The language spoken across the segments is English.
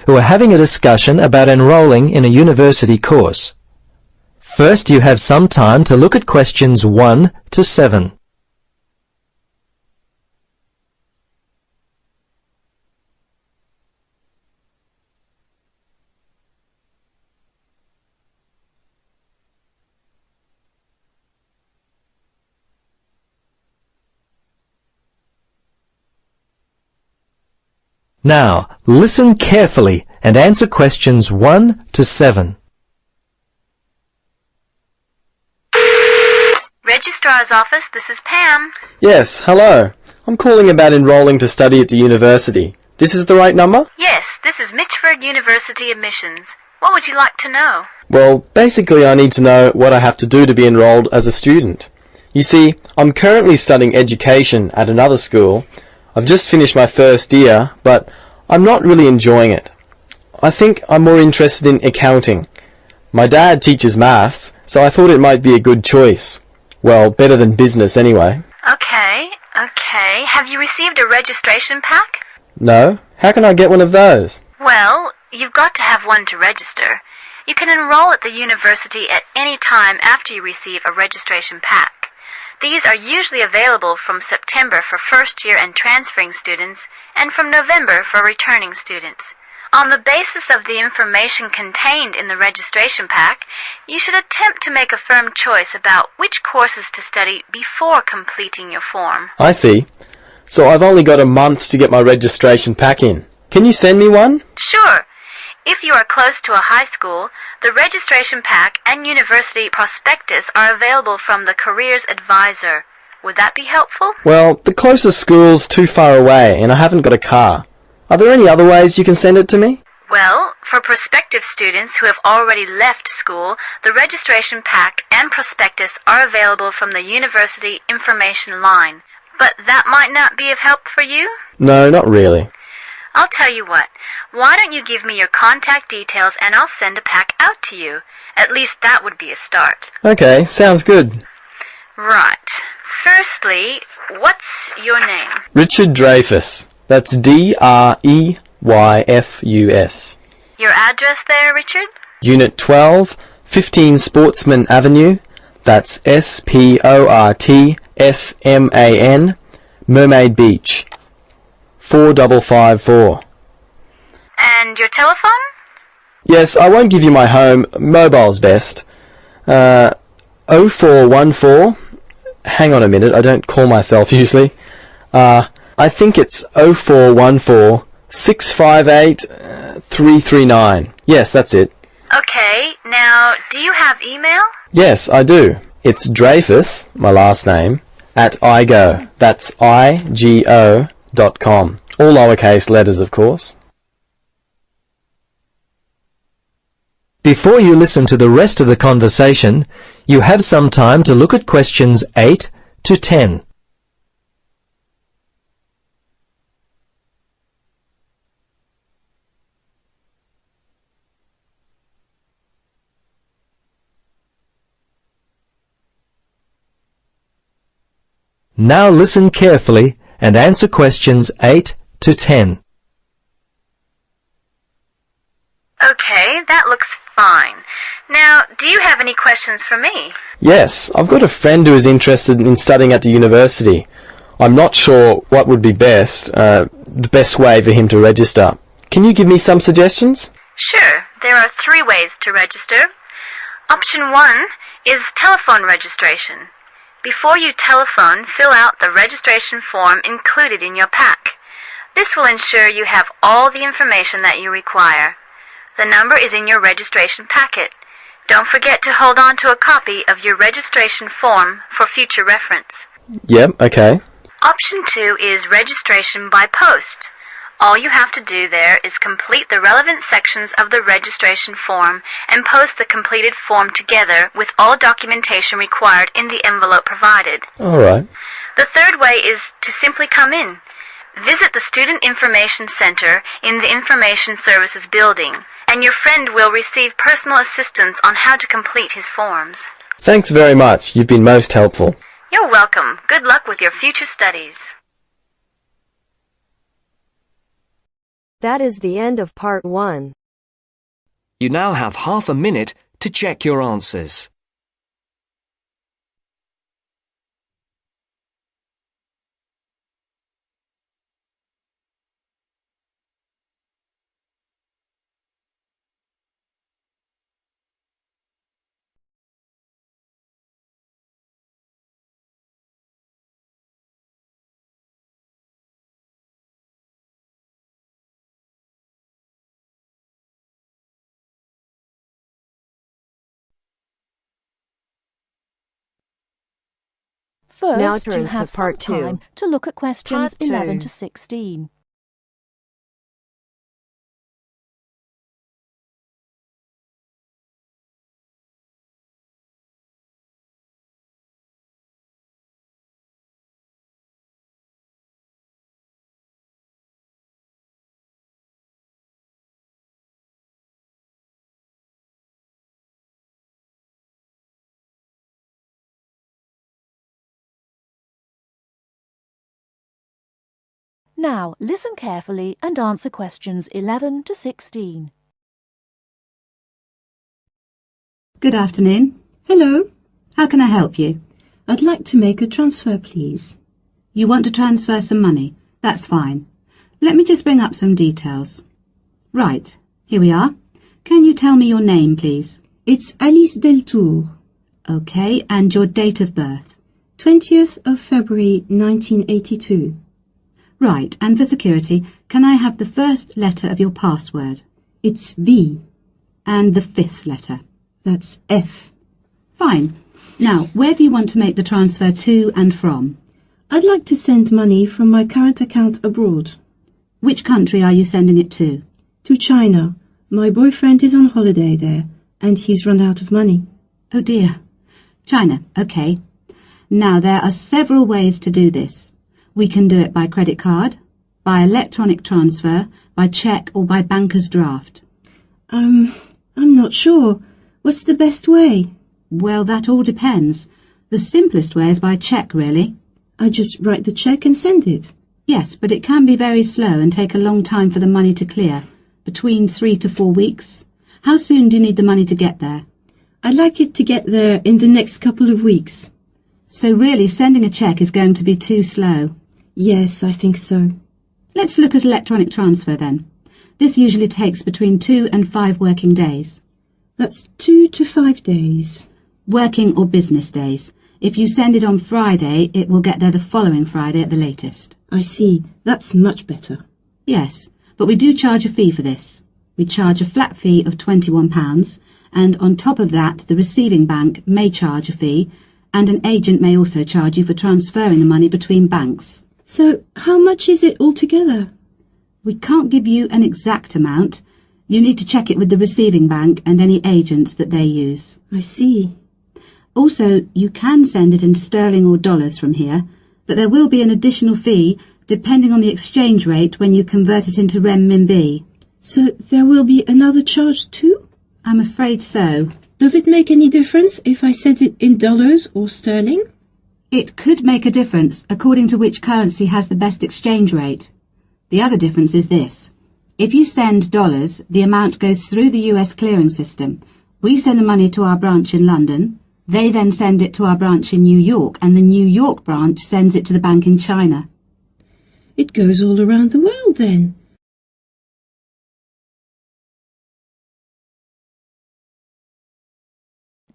who are having a discussion about enrolling in a university course. First, you have some time to look at questions 1 to 7. Now, listen carefully and answer questions 1 to 7. Registrar's office, this is Pam. Yes, hello. I'm calling about enrolling to study at the university. This is the right number? Yes, this is Mitchford University admissions. What would you like to know? Well, basically I need to know what I have to do to be enrolled as a student. You see, I'm currently studying education at another school. I've just finished my first year, but I'm not really enjoying it. I think I'm more interested in accounting. My dad teaches maths, so I thought it might be a good choice. Well, better than business anyway. Okay. Have you received a registration pack? No? How can I get one of those? Well, you've got to have one to register. You can enroll at the university at any time after you receive a registration pack. These are usually available from September for first-year and transferring students, and from November for returning students. On the basis of the information contained in the registration pack, you should attempt to make a firm choice about which courses to study before completing your form. I see. So I've only got a month to get my registration pack in. Can you send me one? Sure. If you are close to a high school, the registration pack and university prospectus are available from the Careers Advisor. Would that be helpful? Well, the closest school's too far away and I haven't got a car. Are there any other ways you can send it to me? Well, for prospective students who have already left school, the registration pack and prospectus are available from the university information line. But that might not be of help for you? No, not really. I'll tell you what, why don't you give me your contact details and I'll send a pack out to you. At least that would be a start. Okay, sounds good. Right. Firstly, what's your name? Richard Dreyfus. That's D-R-E-Y-F-U-S. Your address there, Richard? Unit 12, 15 Sportsman Avenue. That's S-P-O-R-T-S-M-A-N, Mermaid Beach. 4554. And your telephone? Yes, I won't give you my home. Mobile's best. 0414. Hang on a minute, I don't call myself usually. I think it's 0414 658 339. Yes, that's it. Okay, now, do you have email? Yes, I do. It's Dreyfus, my last name, at igo. That's IGO.com. All lowercase letters, of course. Before you listen to the rest of the conversation, you have some time to look at questions 8 to 10. Now listen carefully and answer questions 8 to 10. Okay, that looks fine. Now, do you have any questions for me? Yes, I've got a friend who is interested in studying at the university. I'm not sure what would be the best way for him to register. Can you give me some suggestions? Sure, there are 3 ways to register. Option 1 is telephone registration. Before you telephone, fill out the registration form included in your pack. This will ensure you have all the information that you require. The number is in your registration packet. Don't forget to hold on to a copy of your registration form for future reference. Yep, okay. Option 2 is registration by post. All you have to do there is complete the relevant sections of the registration form and post the completed form together with all documentation required in the envelope provided. All right. The third way is to simply come in. Visit the Student Information Center in the Information Services building, and your friend will receive personal assistance on how to complete his forms. Thanks very much. You've been most helpful. You're welcome. Good luck with your future studies. That is the end of part 1. You now have half a minute to check your answers. Now First, you turns to have some part 2. time to look at questions Part 2. 11 to 16. Now, listen carefully and answer questions 11 to 16. Good afternoon. Hello. How can I help you? I'd like to make a transfer, please. You want to transfer some money? That's fine. Let me just bring up some details. Right, here we are. Can you tell me your name, please? It's Alice Deltour. Okay, and your date of birth? 20th of February 1982. Right, and for security, can I have the first letter of your password? It's V. And the fifth letter? That's F. Fine. Now, where do you want to make the transfer to and from? I'd like to send money from my current account abroad. Which country are you sending it to? To China. My boyfriend is on holiday there, and he's run out of money. Oh dear. China, okay. Now, there are several ways to do this. We can do it by credit card, by electronic transfer, by cheque or by banker's draft. I'm not sure. What's the best way? Well, that all depends. The simplest way is by cheque, really. I just write the cheque and send it. Yes, but it can be very slow and take a long time for the money to clear, between 3 to 4 weeks. How soon do you need the money to get there? I'd like it to get there in the next couple of weeks. So really, sending a cheque is going to be too slow. Yes, I think so. Let's look at electronic transfer then. This usually takes between 2 and 5 working days. That's 2 to 5 days. Working or business days. If you send it on Friday, it will get there the following Friday at the latest. I see. That's much better. Yes, but we do charge a fee for this. We charge a flat fee of £21, and on top of that, the receiving bank may charge a fee, and an agent may also charge you for transferring the money between banks. So, how much is it altogether? We can't give you an exact amount. You need to check it with the receiving bank and any agents that they use. I see. Also, you can send it in sterling or dollars from here, but there will be an additional fee depending on the exchange rate when you convert it into renminbi. So there will be another charge too? I'm afraid so. Does it make any difference if I send it in dollars or sterling? It could make a difference according to which currency has the best exchange rate. The other difference is this. If you send dollars, the amount goes through the US clearing system. We send the money to our branch in London. They then send it to our branch in New York, and the New York branch sends it to the bank in China. It goes all around the world then.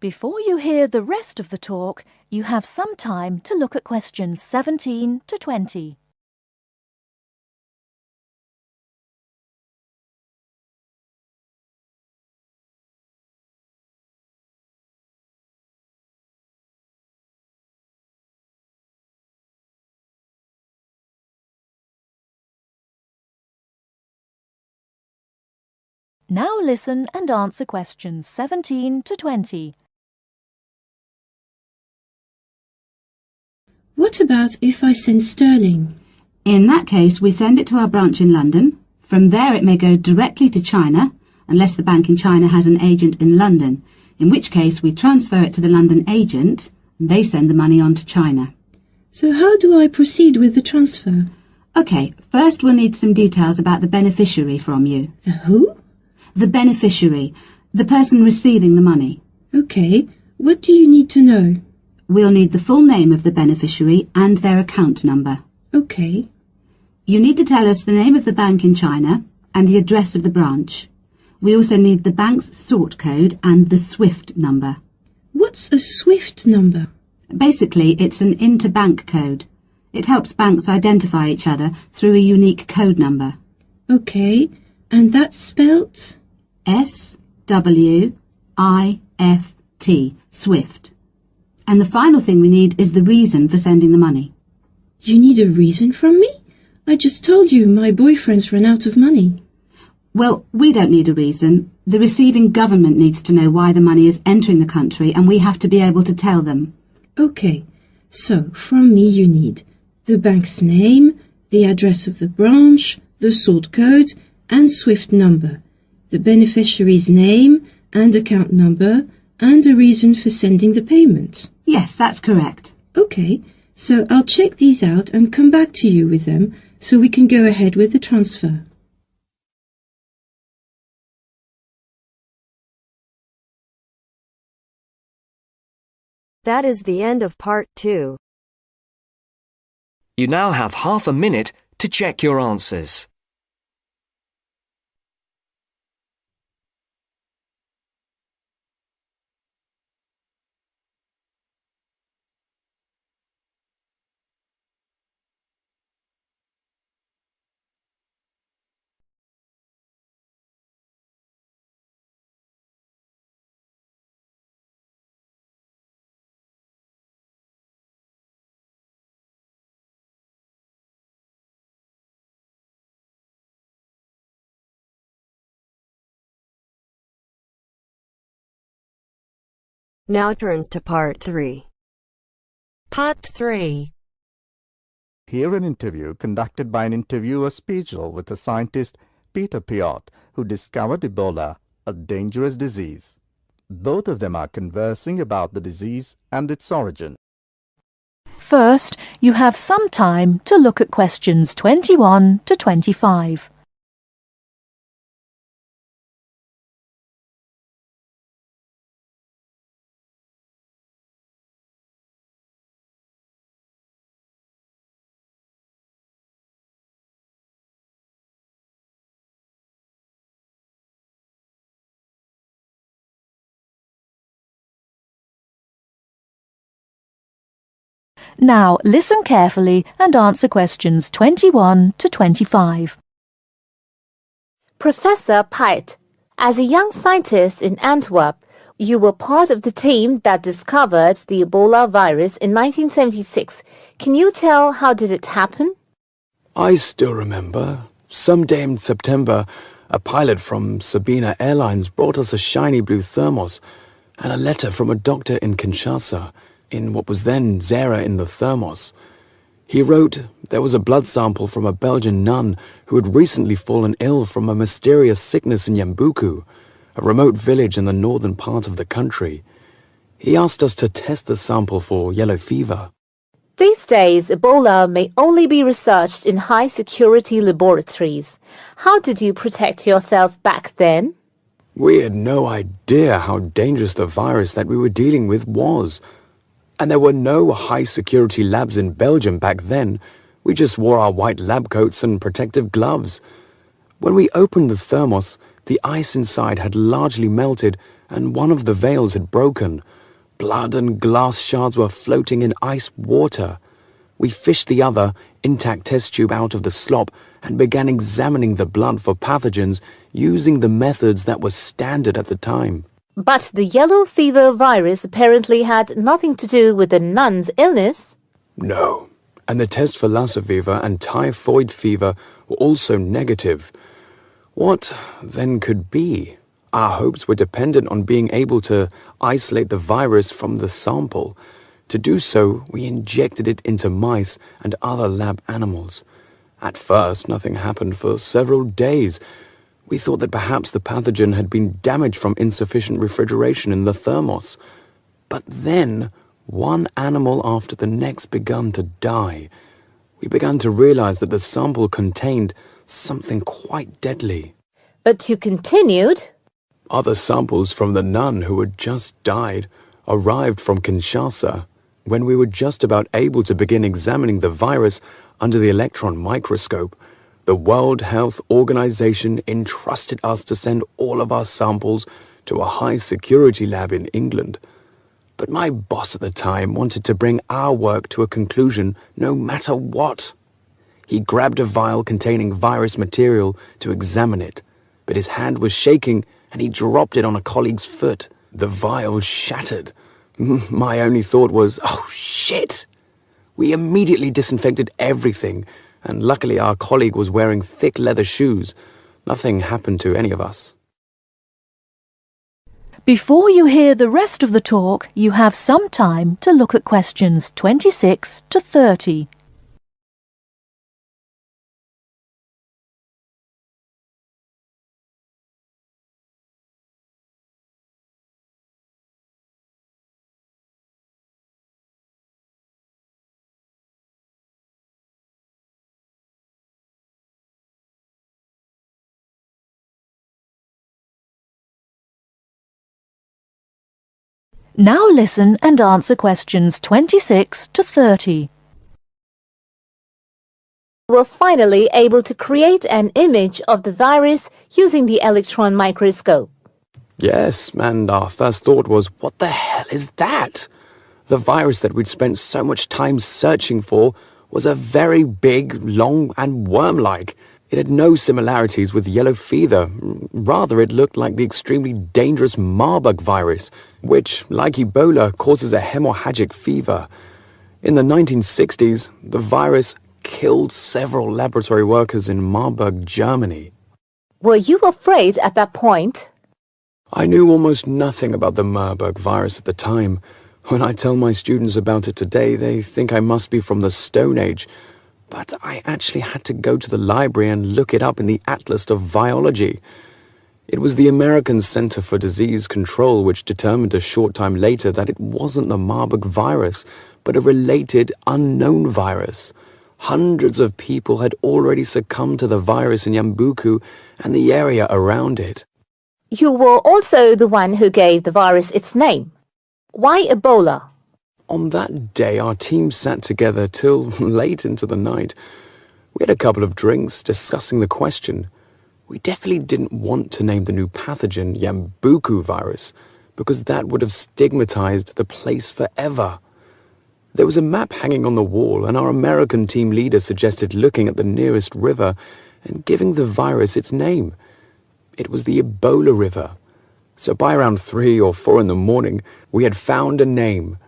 Before you hear the rest of the talk, you have some time to look at questions 17 to 20. Now listen and answer questions 17 to 20. What about if I send sterling? In that case, we send it to our branch in London. From there it may go directly to China, unless the bank in China has an agent in London, in which case we transfer it to the London agent, and they send the money on to China. So how do I proceed with the transfer? Okay, first we'll need some details about the beneficiary from you. The who? The beneficiary, the person receiving the money. Okay, what do you need to know? We'll need the full name of the beneficiary and their account number. Okay. You need to tell us the name of the bank in China and the address of the branch. We also need the bank's sort code and the SWIFT number. What's a SWIFT number? Basically, it's an interbank code. It helps banks identify each other through a unique code number. Okay, and that's spelt? SWIFT, SWIFT. And the final thing we need is the reason for sending the money. You need a reason from me? I just told you my boyfriend's run out of money. Well, we don't need a reason. The receiving government needs to know why the money is entering the country, and we have to be able to tell them. Okay, so from me you need the bank's name, the address of the branch, the sort code and SWIFT number, the beneficiary's name and account number, and a reason for sending the payment. Yes, that's correct. Okay, so I'll check these out and come back to you with them so we can go ahead with the transfer. That is the end of part 2. You now have half a minute to check your answers. Now turns to part 3. Part 3. Hear an interview conducted by an interviewer Spiegel with the scientist Peter Piot, who discovered Ebola, a dangerous disease. Both of them are conversing about the disease and its origin. First, you have some time to look at questions 21 to 25. Now listen carefully and answer questions 21 to 25. Professor Piot, as a young scientist in Antwerp, you were part of the team that discovered the Ebola virus in 1976. Can you tell how did it happen? I still remember. Some day in September, a pilot from Sabina Airlines brought us a shiny blue thermos and a letter from a doctor in Kinshasa, in what was then Zara in the thermos. He wrote there was a blood sample from a Belgian nun who had recently fallen ill from a mysterious sickness in Yambuku, a remote village in the northern part of the country. He asked us to test the sample for yellow fever. These days, Ebola may only be researched in high-security laboratories. How did you protect yourself back then? We had no idea how dangerous the virus that we were dealing with was. And there were no high-security labs in Belgium back then. We just wore our white lab coats and protective gloves. When we opened the thermos, the ice inside had largely melted and one of the valves had broken. Blood and glass shards were floating in ice water. We fished the other, intact test tube out of the slop and began examining the blood for pathogens using the methods that were standard at the time. But the yellow fever virus apparently had nothing to do with the nun's illness. No, and the test for Lassa fever and typhoid fever were also negative. What then could be? Our hopes were dependent on being able to isolate the virus from the sample. To do so, we injected it into mice and other lab animals. At first, nothing happened for several days. We thought that perhaps the pathogen had been damaged from insufficient refrigeration in the thermos. But then, one animal after the next began to die. we began to realize that the sample contained something quite deadly. But you continued. Other samples from the nun who had just died arrived from Kinshasa when we were just about able to begin examining the virus under the electron microscope. The World Health Organization entrusted us to send all of our samples to a high-security lab in England. But my boss at the time wanted to bring our work to a conclusion no matter what. He grabbed a vial containing virus material to examine it, but his hand was shaking and he dropped it on a colleague's foot. The vial shattered. My only thought was, oh shit! We immediately disinfected everything, and luckily our colleague was wearing thick leather shoes. Nothing happened to any of us. Before you hear the rest of the talk, you have some time to look at questions 26 to 30. Now listen and answer questions 26 to 30. You were finally able to create an image of the virus using the electron microscope. Yes, and our first thought was, what the hell is that? The virus that we'd spent so much time searching for was a very big, long, and worm-like. It had no similarities with yellow fever. Rather, it looked like the extremely dangerous Marburg virus, which, like Ebola, causes a hemorrhagic fever. In the 1960s, the virus killed several laboratory workers in Marburg, Germany. Were you afraid at that point? I knew almost nothing about the Marburg virus at the time. When I tell my students about it today, they think I must be from the Stone Age. But I actually had to go to the library and look it up in the Atlas of Virology. It was the American Center for Disease Control which determined a short time later that it wasn't the Marburg virus, but a related unknown virus. Hundreds of people had already succumbed to the virus in Yambuku and the area around it. You were also the one who gave the virus its name. Why Ebola? On that day, our team sat together till late into the night. We had a couple of drinks discussing the question. We definitely didn't want to name the new pathogen Yambuku virus, because that would have stigmatized the place forever. There was a map hanging on the wall, and our American team leader suggested looking at the nearest river and giving the virus its name. It was the Ebola River. So by around 3 or 4 in the morning, we had found a name.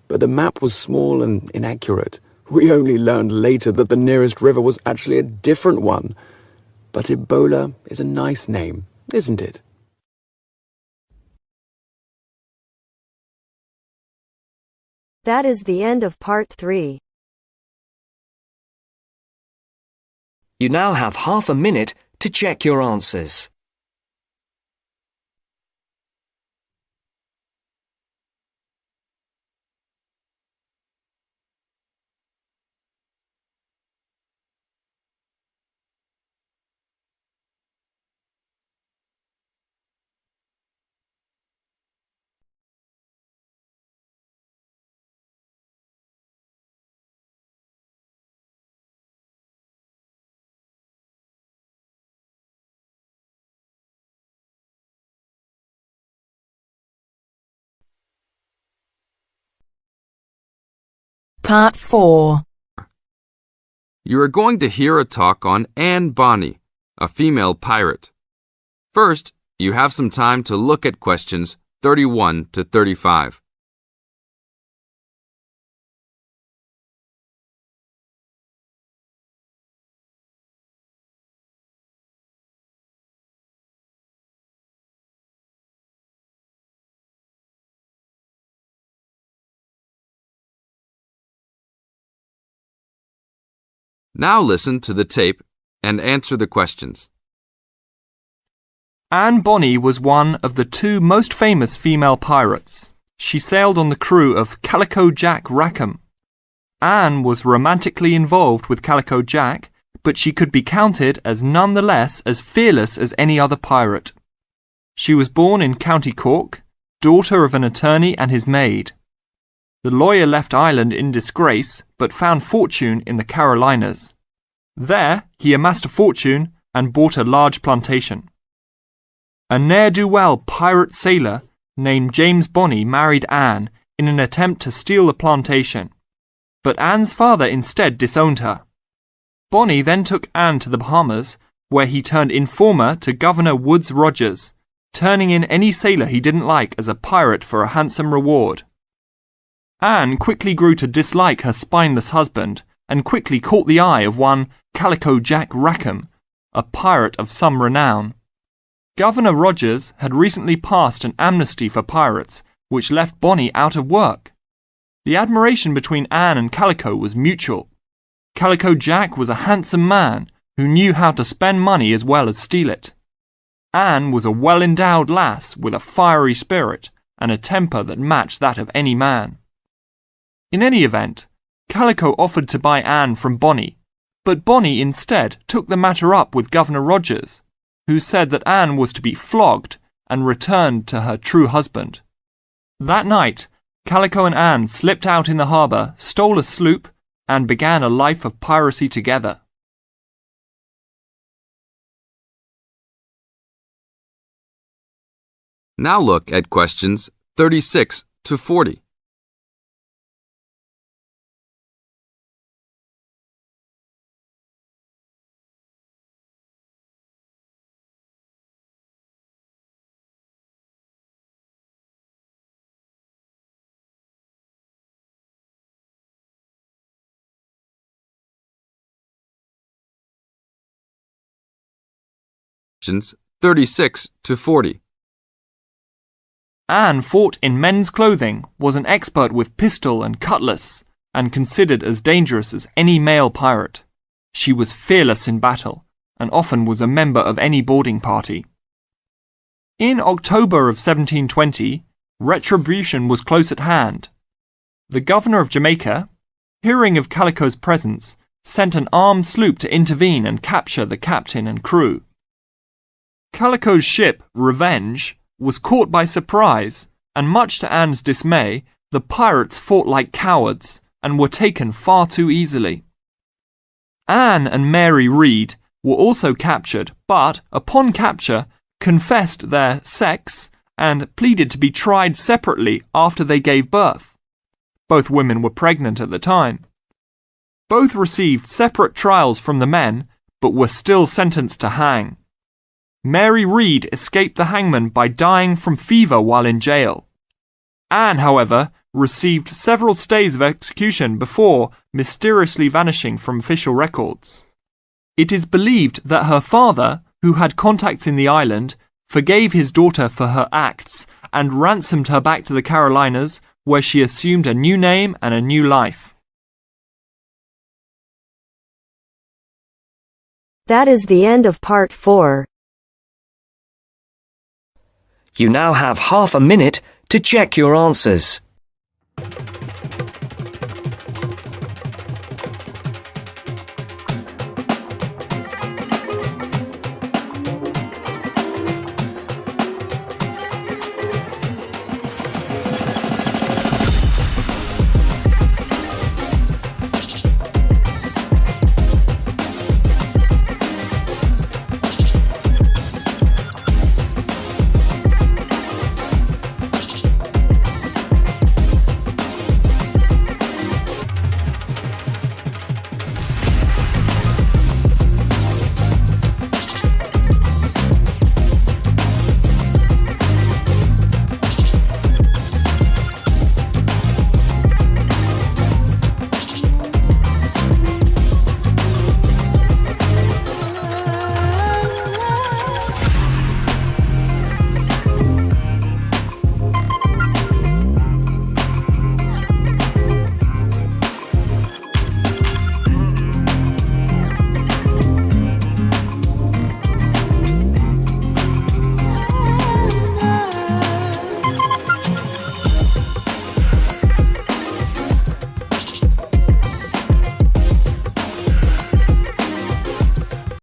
But the map was small and inaccurate. We only learned later that the nearest river was actually a different one. But Ebola is a nice name, isn't it? That is the end of part 3. You now have half a minute to check your answers. Part 4. You are going to hear a talk on Anne Bonny, a female pirate. First, you have some time to look at questions 31 to 35. Now listen to the tape and answer the questions. Anne Bonny was one of the 2 most famous female pirates. She sailed on the crew of Calico Jack Rackham. Anne was romantically involved with Calico Jack, but she could be counted as nonetheless as fearless as any other pirate. She was born in County Cork, daughter of an attorney and his maid. The lawyer left Ireland in disgrace, but found fortune in the Carolinas. There, he amassed a fortune and bought a large plantation. A ne'er-do-well pirate sailor named James Bonny married Anne in an attempt to steal the plantation, but Anne's father instead disowned her. Bonny then took Anne to the Bahamas, where he turned informer to Governor Woodes Rogers, turning in any sailor he didn't like as a pirate for a handsome reward. Anne quickly grew to dislike her spineless husband and quickly caught the eye of one Calico Jack Rackham, a pirate of some renown. Governor Rogers had recently passed an amnesty for pirates, which left Bonny out of work. The admiration between Anne and Calico was mutual. Calico Jack was a handsome man who knew how to spend money as well as steal it. Anne was a well-endowed lass with a fiery spirit and a temper that matched that of any man. In any event, Calico offered to buy Anne from Bonny, but Bonny instead took the matter up with Governor Rogers, who said that Anne was to be flogged and returned to her true husband. That night, Calico and Anne slipped out in the harbour, stole a sloop, and began a life of piracy together. Now look at questions 36 to 40. Questions 36 to 40. Anne fought in men's clothing, was an expert with pistol and cutlass, and considered as dangerous as any male pirate. She was fearless in battle, and often was a member of any boarding party. In October of 1720, retribution was close at hand. The governor of Jamaica, hearing of Calico's presence, sent an armed sloop to intervene and capture the captain and crew. Calico's ship, Revenge, was caught by surprise, and much to Anne's dismay, the pirates fought like cowards and were taken far too easily. Anne and Mary Read were also captured, but, upon capture, confessed their sex and pleaded to be tried separately after they gave birth. Both women were pregnant at the time. Both received separate trials from the men, but were still sentenced to hang. Mary Read escaped the hangman by dying from fever while in jail. Anne, however, received several stays of execution before mysteriously vanishing from official records. It is believed that her father, who had contacts in the island, forgave his daughter for her acts and ransomed her back to the Carolinas, where she assumed a new name and a new life. That is the end of part 4. You now have half a minute to check your answers.